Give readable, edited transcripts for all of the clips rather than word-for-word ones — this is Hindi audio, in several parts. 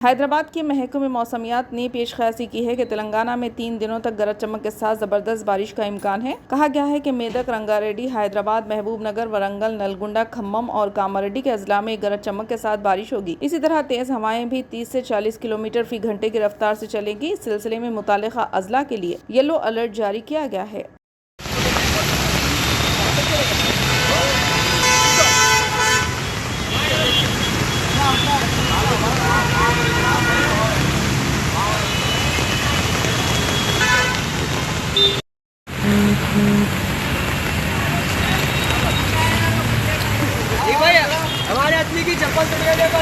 हैदराबाद के महकमे मौसमियात ने पेशकशी की है कि तेलंगाना में 3 दिनों तक गरज चमक के साथ जबरदस्त बारिश का इम्कान है। कहा गया है कि मेदक, रंगारेड्डी, हैदराबाद, महबूब नगर, वरंगल, नलगुंडा, खम्मम और कामारेड्डी के अजला में गरज चमक के साथ बारिश होगी। इसी तरह तेज हवाएं भी 30 से 40 किलोमीटर फी घंटे की रफ्तार से चलेंगी। इस सिलसिले में मुतालिका अजला के लिए येलो अलर्ट जारी किया गया है। हमारे आदमी की चप्पल तो ले लेंगे।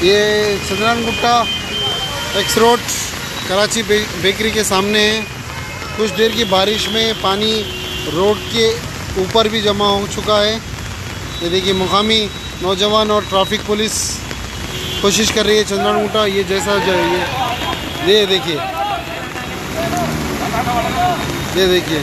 ये Chandrayangutta x road Karachi bakery के सामने है। कुछ देर की बारिश में पानी रोड के ऊपर भी जमा हो चुका है। ये देखिए, मुकामी नौजवान और ट्रैफिक पुलिस कोशिश कर रही है चंद्रानगुट्टा ये जैसा ये देखिए, ये देखिए।